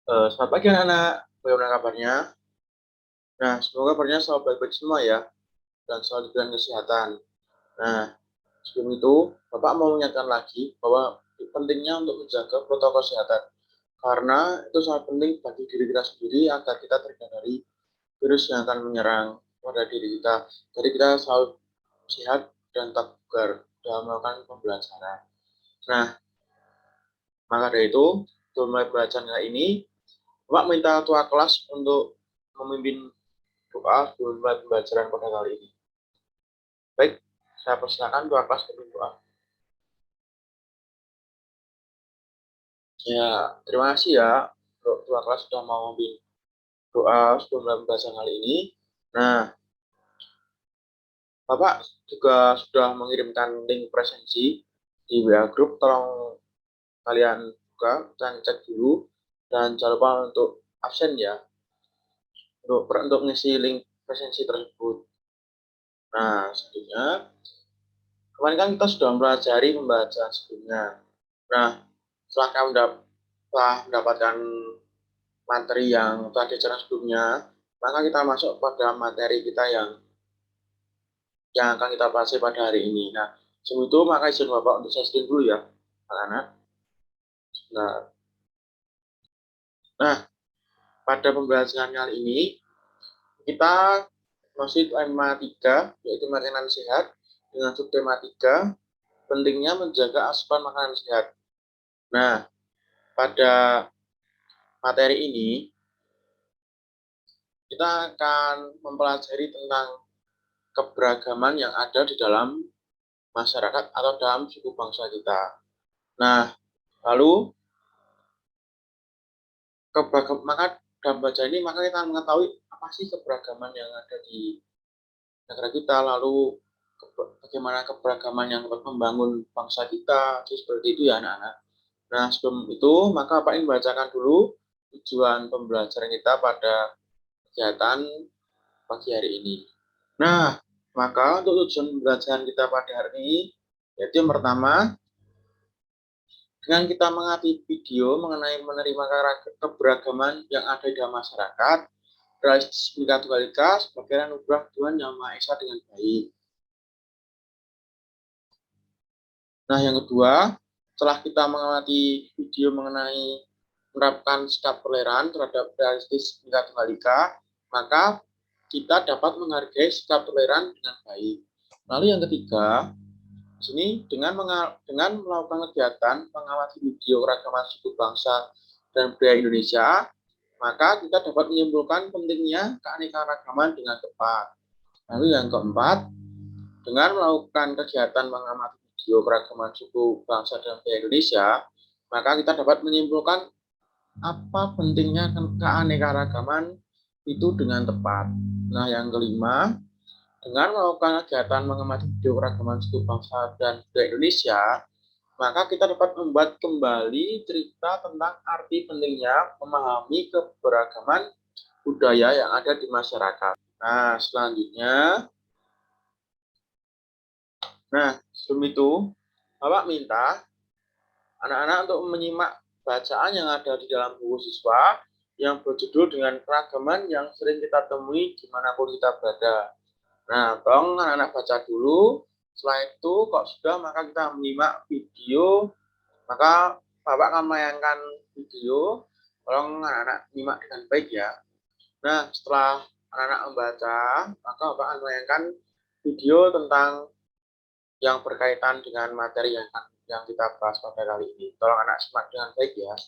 Selamat pagi anak-anak, bagaimana kabarnya? Nah, semoga kabarnya selalu baik-baik semua ya, dan selalu diberikan kesehatan. Nah, sebelum itu, Bapak mau mengingatkan lagi bahwa pentingnya untuk menjaga protokol kesehatan, karena itu sangat penting bagi diri kita sendiri agar kita terhindar dari virus yang akan menyerang pada diri kita. Jadi kita selalu sehat dan tetap bugar dalam melakukan pembelajaran. Nah, maka dari itu, untuk mulai pembelajaran kali ini, Bapak minta ketua kelas untuk memimpin doa sebelum mulai pembelajaran pada kali ini. Baik, saya persilakan ketua kelas untuk doa. Ya, terima kasih ya untuk ketua kelas sudah mau memimpin doa sebelum mulai pembelajaran kali ini. Nah, Bapak juga sudah mengirimkan link presensi di WA Group. Tolong kalian buka dan cek dulu. Dan jangan lupa untuk absen ya, untuk mengisi link presensi tersebut. Nah, selanjutnya, kemarin kan kita sudah mempelajari pembelajaran sebelumnya. Nah, setelah kamu mendapatkan materi yang telah diajarkan sebelumnya, maka kita masuk pada materi kita yang akan kita bahas pada hari ini. Nah, sebelum itu maka izin Bapak untuk saya screen dulu ya, anak-anak. Nah, pada pembelajaran kali ini kita masih tema 3, yaitu makanan sehat, dengan subtema 3, pentingnya menjaga asupan makanan sehat. Nah, pada materi ini kita akan mempelajari tentang keberagaman yang ada di dalam masyarakat atau dalam suku bangsa kita. Nah, lalu maka dalam baca ini maka kita mengetahui apa sih keberagaman yang ada di negara kita, lalu bagaimana keberagaman yang dapat membangun bangsa kita, jadi seperti itu ya anak-anak. Nah, sebelum itu maka Pak ingin bacakan dulu tujuan pembelajaran kita pada kegiatan pagi hari ini. Nah, maka untuk tujuan pembelajaran kita pada hari ini, yaitu yang pertama, dengan kita mengamati video mengenai menerima keberagaman yang ada di dalam masyarakat, realistis Bhinneka Tunggal Ika sebagai anugerah Tuhan Yang Maha Esa dengan baik. Nah, yang kedua, setelah kita mengamati video mengenai menerapkan sikap toleran terhadap realistis Bhinneka Tunggal Ika, maka kita dapat menghargai sikap toleran dengan baik. Lalu yang ketiga, di sini dengan melakukan kegiatan mengamati video keragaman suku bangsa dan budaya Indonesia, maka kita dapat menyimpulkan pentingnya keanekaragaman dengan tepat. Lalu yang keempat, dengan melakukan kegiatan mengamati video keragaman suku bangsa dan budaya Indonesia, maka kita dapat menyimpulkan apa pentingnya keanekaragaman itu dengan tepat. Nah, yang kelima, dengan melakukan kegiatan mengamati video keragaman suku bangsa dan budaya Indonesia, maka kita dapat membuat kembali cerita tentang arti pentingnya memahami keberagaman budaya yang ada di masyarakat. Nah, selanjutnya, sebelum itu, Bapak minta anak-anak untuk menyimak bacaan yang ada di dalam buku siswa yang berjudul dengan keragaman yang sering kita temui dimanapun kita berada. Nah, tolong anak-anak baca dulu. Setelah itu, kalau sudah, maka kita menyimak video. Maka Bapak akan menayangkan video. Tolong anak-anak menyimak dengan baik ya. Nah, setelah anak-anak membaca, maka Bapak akan menayangkan video tentang yang berkaitan dengan materi yang kita bahas pada kali ini. Tolong anak simak dengan baik ya.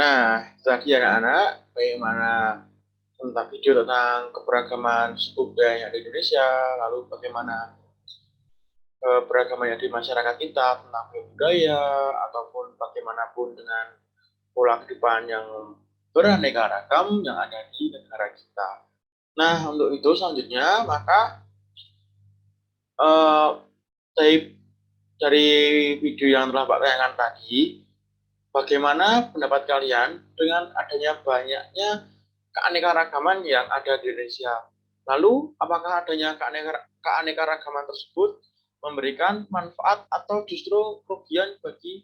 Nah, itu tadi anak-anak, bagaimana tentang video tentang keberagaman suku budaya yang ada di Indonesia, lalu bagaimana keberagaman yang di masyarakat kita tentang budaya, ataupun bagaimanapun dengan pola kehidupan yang beraneka ragam yang ada di negara kita. Nah, untuk itu selanjutnya, maka eh, dari video yang telah Pak tayangkan tadi, bagaimana pendapat kalian dengan adanya banyaknya keanekaragaman yang ada di Indonesia? Lalu, apakah adanya keanekaragaman tersebut memberikan manfaat atau justru kerugian bagi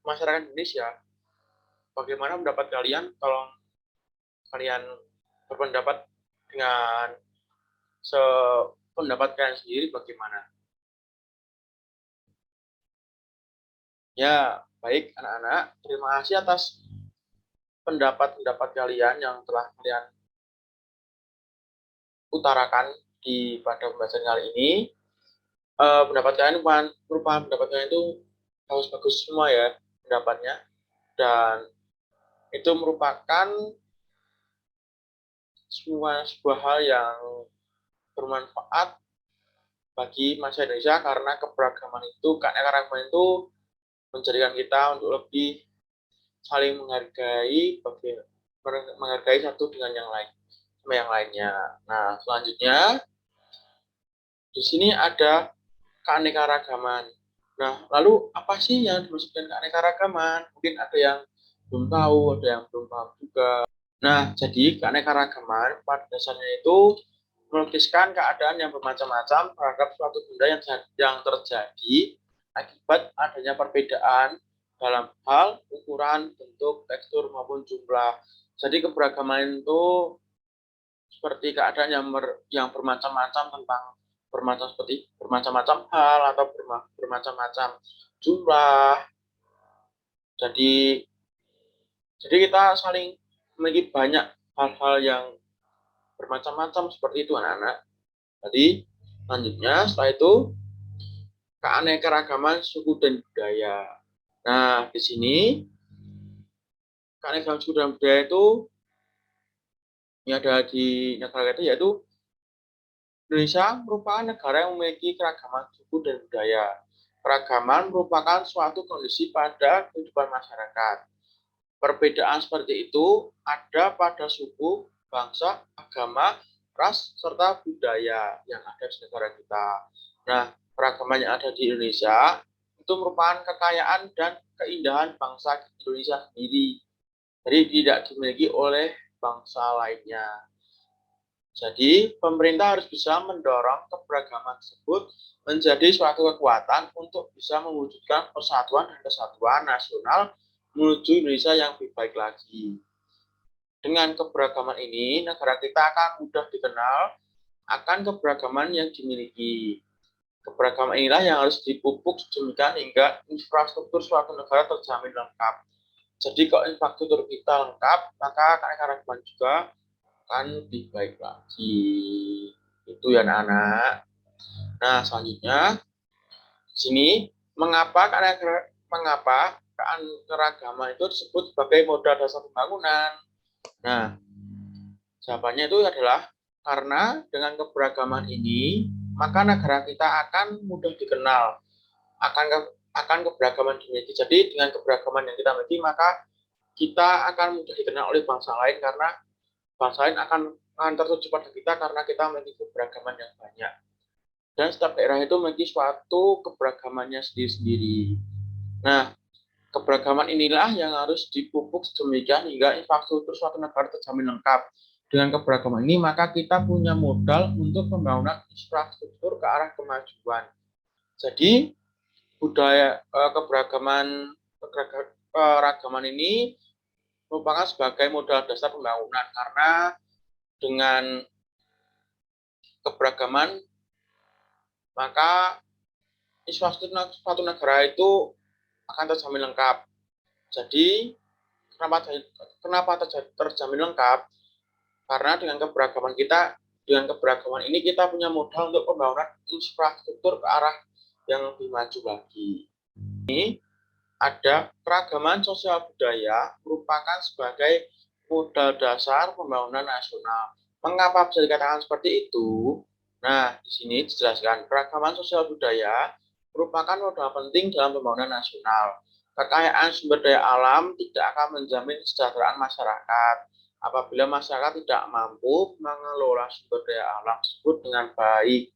masyarakat Indonesia? Bagaimana pendapat kalian? Kalau kalian berpendapat dengan sependapat kalian sendiri, bagaimana? Ya, baik anak-anak. Terima kasih atas pendapat-pendapat kalian yang telah kalian utarakan pada pembahasan kali ini. Pendapat kalian merupakan pendapat kalian itu bagus-bagus semua ya pendapatnya, dan itu merupakan sebuah hal yang bermanfaat bagi masyarakat Indonesia, karena keanekaragaman itu menjadikan kita untuk lebih saling menghargai satu dengan yang lain sama yang lainnya. Nah, selanjutnya di sini ada keanekaragaman. Nah, lalu apa sih yang dimaksud dengan keanekaragaman? Mungkin ada yang belum tahu, ada yang belum paham juga. Nah, jadi keanekaragaman pada dasarnya itu melukiskan keadaan yang bermacam-macam terhadap suatu benda yang terjadi akibat adanya perbedaan dalam hal ukuran, bentuk, tekstur, maupun jumlah. Jadi keberagaman itu seperti keadaan yang bermacam-macam tentang bermacam-macam hal atau bermacam-macam jumlah. Jadi kita saling memiliki banyak hal-hal yang bermacam-macam seperti itu anak-anak. Jadi selanjutnya setelah itu keanekaragaman suku dan budaya. Nah, di sini keanekaragaman suku dan budaya itu yang ada di negara kita yaitu Indonesia merupakan negara yang memiliki keragaman suku dan budaya. Keragaman merupakan suatu kondisi pada kehidupan masyarakat. Perbedaan seperti itu ada pada suku, bangsa, agama, ras, serta budaya yang ada di negara kita. Nah, keragaman yang ada di Indonesia itu merupakan kekayaan dan keindahan bangsa Indonesia sendiri. Jadi tidak dimiliki oleh bangsa lainnya. Jadi, pemerintah harus bisa mendorong keberagaman tersebut menjadi suatu kekuatan untuk bisa mewujudkan persatuan dan kesatuan nasional menuju Indonesia yang lebih baik lagi. Dengan keberagaman ini, negara kita akan mudah dikenal akan keberagaman yang dimiliki. Keberagaman inilah yang harus dipupuk sedemikian hingga infrastruktur suatu negara terjamin lengkap. Jadi kalau infrastruktur kita lengkap, maka keanekaragaman juga akan lebih baik lagi. Itu ya anak-anak. Nah, selanjutnya di sini mengapa keanekaragaman itu disebut sebagai modal dasar pembangunan? Nah, jawabannya itu adalah karena dengan keberagaman ini, maka negara kita akan mudah dikenal akan keberagaman dimiliki. Jadi dengan keberagaman yang kita miliki, maka kita akan mudah dikenal oleh bangsa lain, karena bangsa lain akan tertuju pada kita karena kita memiliki keberagaman yang banyak. Dan setiap daerah itu memiliki suatu keberagamannya sendiri-sendiri. Nah, keberagaman inilah yang harus dipupuk sedemikian hingga infrastruktur suatu negara terjamin lengkap. Dengan keberagaman ini, maka kita punya modal untuk pembangunan infrastruktur ke arah kemajuan. Jadi, keberagaman ini merupakan sebagai modal dasar pembangunan, karena dengan keberagaman maka infrastruktur suatu negara itu akan terjamin lengkap. Jadi kenapa terjamin lengkap? Karena dengan keberagaman ini kita punya modal untuk pembangunan infrastruktur ke arah yang lebih maju lagi. Ini ada keragaman sosial budaya merupakan sebagai modal dasar pembangunan nasional. Mengapa bisa dikatakan seperti itu? Nah, di sini dijelaskan keragaman sosial budaya merupakan modal penting dalam pembangunan nasional. Kekayaan sumber daya alam tidak akan menjamin kesejahteraan masyarakat. Apabila masyarakat tidak mampu mengelola sumber daya alam tersebut dengan baik.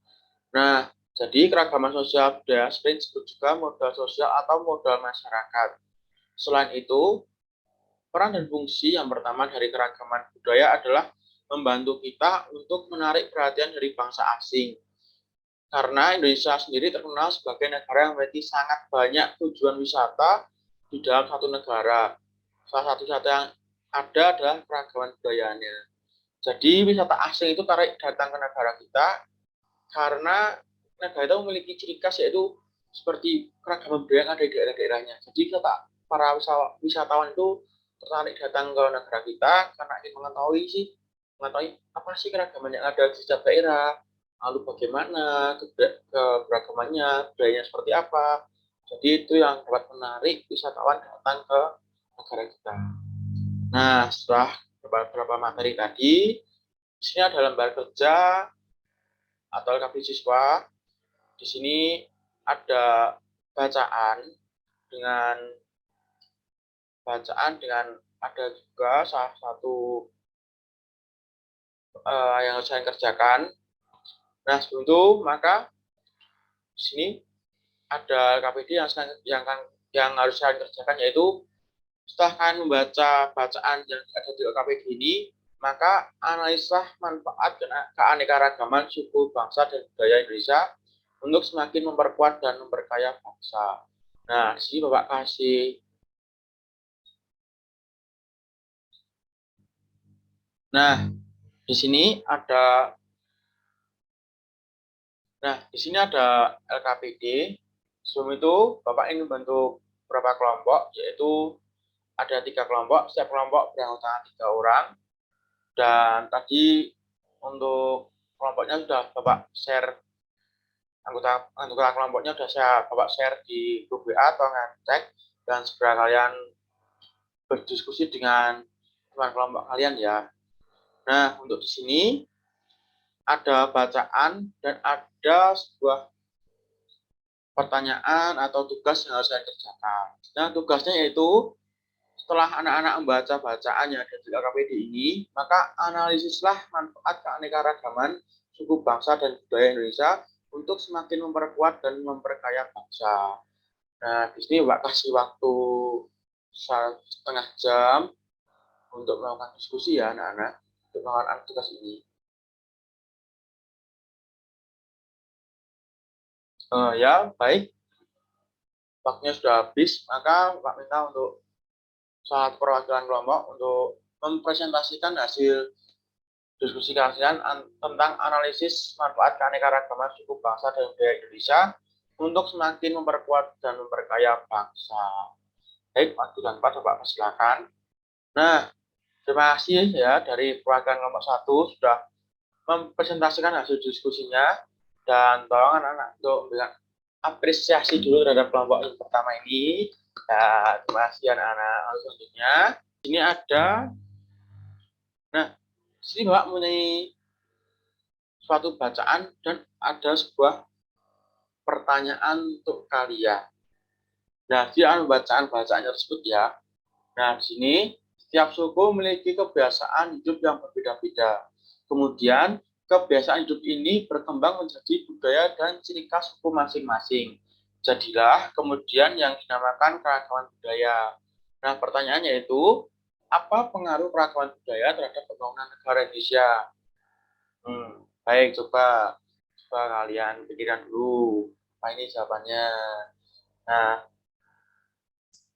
Nah, jadi keragaman sosial budaya sering disebut juga modal sosial atau modal masyarakat. Selain itu, peran dan fungsi yang pertama dari keragaman budaya adalah membantu kita untuk menarik perhatian dari bangsa asing. Karena Indonesia sendiri terkenal sebagai negara yang memiliki sangat banyak tujuan wisata di dalam satu negara. Salah satu wisata yang ada adalah keragaman budayanya. Jadi wisata asing itu tarik datang ke negara kita karena negara itu memiliki ciri khas yaitu seperti keragaman budaya yang ada di daerah-daerahnya. Jadi para wisatawan itu tertarik datang ke negara kita karena ingin mengetahui apa sih keragaman yang ada di setiap daerah, lalu bagaimana keberagamannya, budayanya seperti apa. Jadi itu yang dapat menarik wisatawan datang ke negara kita. Nah, setelah beberapa materi tadi, di sini ada lembar kerja atau LKP siswa. Di sini ada dengan bacaan ada juga salah satu yang harus saya kerjakan. Nah, sebelum itu maka di sini ada LKPD yang harus saya kerjakan, yaitu setelah kalian membaca bacaan yang ada di LKPD ini, maka analislah manfaat keanekaragaman suku, bangsa, dan budaya Indonesia untuk semakin memperkuat dan memperkaya bangsa. Nah, di sini Bapak kasih. Nah, di sini ada LKPD. Sebelum itu, Bapak ingin membentuk beberapa kelompok, yaitu ada 3 kelompok, setiap kelompok beranggotakan 3 orang. Dan tadi untuk kelompoknya sudah Bapak share, anggota kelompoknya sudah Bapak share di grup WA atau ngecek, dan segera kalian berdiskusi dengan teman kelompok kalian ya. Nah, untuk di sini ada bacaan dan ada sebuah pertanyaan atau tugas yang harus saya kerjakan. Nah, tugasnya yaitu setelah anak-anak membaca bacaan yang ada di LKPD ini, maka analisislah manfaat keanekaragaman suku, bangsa, dan budaya Indonesia untuk semakin memperkuat dan memperkaya bangsa. Nah, di sini Mbak kasih waktu setengah jam untuk melakukan diskusi ya anak-anak, untuk melakukan tugas ini. Ya, baik. Waktunya sudah habis, maka Pak minta untuk saat perwakilan kelompok untuk mempresentasikan hasil diskusi kalian tentang analisis manfaat keanekaragaman suku, bangsa, dan budaya Indonesia untuk semakin memperkuat dan memperkaya bangsa. Baik, waktu dan tempat Bapak persilakan. Nah, terima kasih ya dari perwakilan kelompok 1 sudah mempresentasikan hasil diskusinya, dan tolong anak-anak untuk memberikan apresiasi dulu terhadap kelompok yang pertama ini. Ya, terima kasih anak-anak. Selanjutnya, ini ada, nah, sini Bapak mempunyai suatu bacaan dan ada sebuah pertanyaan untuk kalian. Nah, dia bacaan-bacaannya tersebut ya. Nah, di sini setiap suku memiliki kebiasaan hidup yang berbeda-beda. Kemudian, kebiasaan hidup ini berkembang menjadi budaya dan ciri khas suku masing-masing. Jadilah kemudian yang dinamakan keragaman budaya. Nah, pertanyaannya itu, apa pengaruh keragaman budaya terhadap pembangunan negara Indonesia? Baik, coba kalian pikirkan dulu. Apa ini jawabannya? Nah,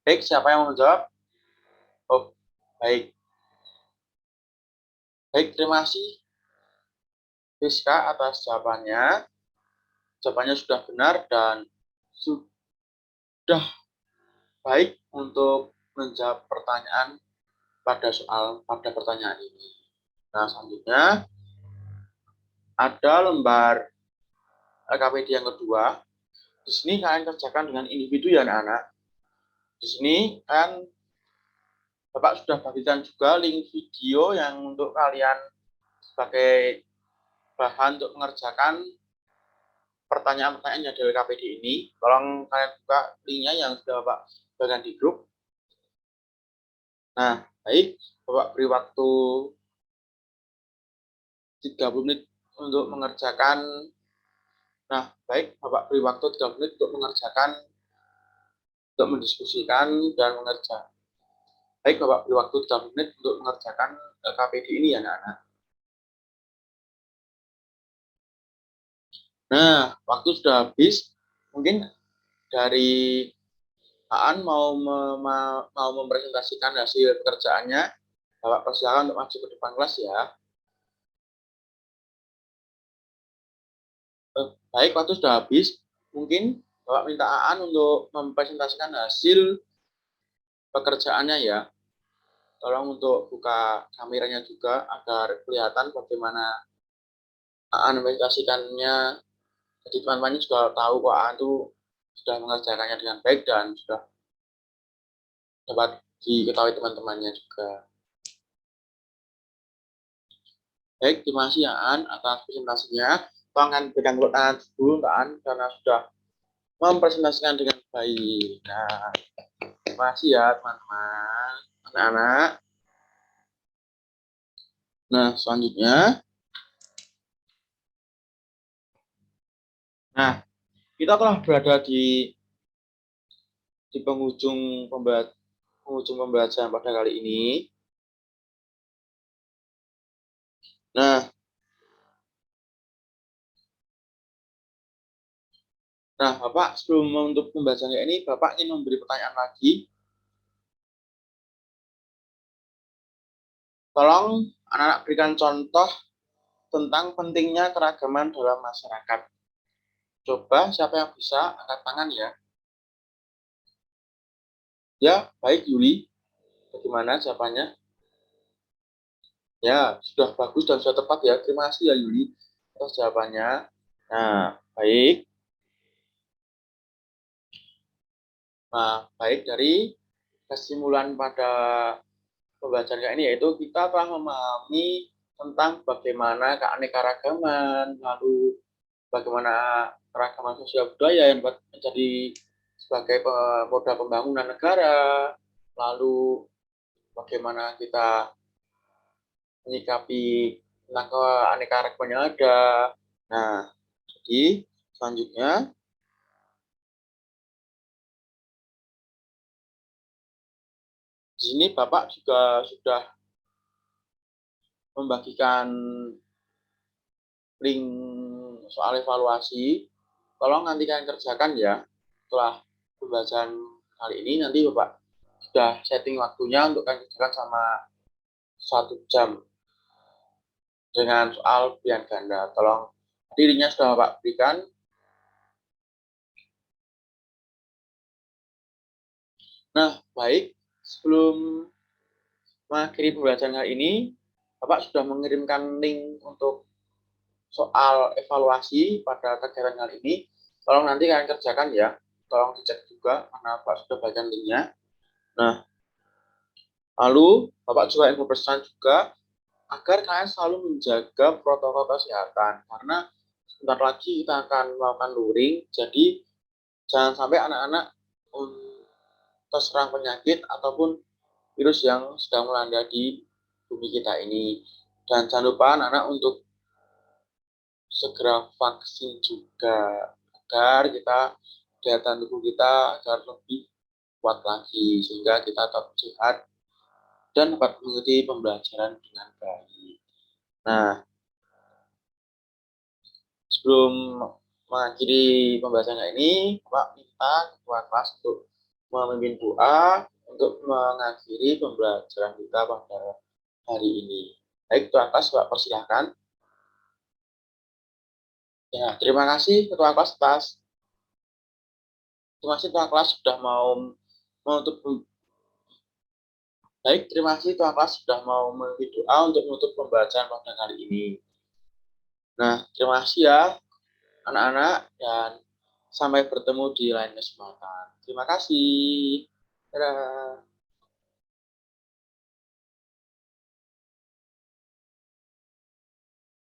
baik, siapa yang mau menjawab? Oh, baik. Baik, terima kasih Rizka atas jawabannya. Jawabannya sudah benar dan sudah baik untuk menjawab pertanyaan pada pertanyaan ini. Nah, selanjutnya ada lembar LKPD yang kedua. Di sini kalian kerjakan dengan individu ya anak-anak. Di sini kan Bapak sudah bagikan juga link video yang untuk kalian sebagai bahan untuk mengerjakan pertanyaan-pertanyaan yang dari KPD ini. Tolong kalian buka linknya yang sudah Bapak bagikan di grup. Nah, baik, Bapak beri waktu 30 menit untuk mengerjakan. Nah, baik, Bapak beri waktu 30 menit untuk mengerjakan, untuk mendiskusikan dan mengerjakan. Baik, Bapak beri waktu 30 menit untuk mengerjakan KPD ini ya, anak-anak. Nah, waktu sudah habis. Mungkin dari Aan mau mempresentasikan hasil pekerjaannya. Bapak persilakan untuk maju ke depan kelas ya. Baik, waktu sudah habis. Mungkin Bapak minta Aan untuk mempresentasikan hasil pekerjaannya ya. Tolong untuk buka kameranya juga agar kelihatan bagaimana Aan mempresentasikannya. Jadi teman-teman juga tahu kok Aan tuh sudah mengerjakannya dengan baik dan sudah dapat diketahui teman-temannya juga. Baik, terima kasih ya Aan atas presentasinya. Tolong pegang tangan dulu Aan karena sudah mempresentasikan dengan baik. Nah, terima kasih ya teman-teman, anak-anak. Nah, selanjutnya, nah kita telah berada di penghujung pembelajaran pada kali ini. Nah, Bapak sebelum menutup pembahasannya ini, Bapak ingin memberi pertanyaan lagi. Tolong anak-anak berikan contoh tentang pentingnya keragaman dalam masyarakat. Coba siapa yang bisa angkat tangan ya. Ya, baik Yuli. Bagaimana jawabannya? Ya, sudah bagus dan sudah tepat ya. Terima kasih ya Yuli atas jawabannya. Nah, baik. Nah, baik dari kesimpulan pada pembelajaran kali ini yaitu kita telah memahami tentang bagaimana keanekaragaman, lalu bagaimana keragaman sosial budaya yang menjadi sebagai moda pembangunan negara, lalu bagaimana kita menyikapi tentang keanekaragaman yang ada. Nah, jadi selanjutnya di sini Bapak juga sudah membagikan link soal evaluasi. Tolong nanti kalian kerjakan ya. Setelah pembelajaran kali ini nanti Bapak sudah setting waktunya untuk kalian kerjakan sama 1 jam dengan soal pilihan ganda. Tolong dirinya sudah Bapak berikan. Nah, baik. Sebelum mengakhiri pembelajaran kali ini, Bapak sudah mengirimkan link untuk soal evaluasi pada kegiatan kali ini. Tolong nanti kalian kerjakan ya. Tolong dicek juga karena Bapak sudah bagian linknya. Nah, lalu Bapak juga info pesan juga agar kalian selalu menjaga protokol kesehatan karena sebentar lagi kita akan melakukan luring. Jadi jangan sampai anak-anak terserang penyakit ataupun virus yang sedang melanda di bumi kita ini. Dan jangan lupa anak-anak untuk segera vaksin juga agar kita daya tahan tubuh kita agar lebih kuat lagi sehingga kita tetap sehat dan dapat mengikuti pembelajaran dengan baik. Nah, sebelum mengakhiri pembahasan ini, Pak minta ketua kelas untuk memimpin doa untuk mengakhiri pembelajaran kita pada hari ini. Baik, ketua kelas, Pak persilahkan. Ya, terima kasih ketua kelas terima kasih ketua kelas sudah mau menutup. Baik, terima kasih ketua kelas sudah mau memimpin doa untuk menutup pembelajaran pada kali ini. Nah, terima kasih ya anak-anak dan sampai bertemu di lain kesempatan. Terima kasih. Dadah.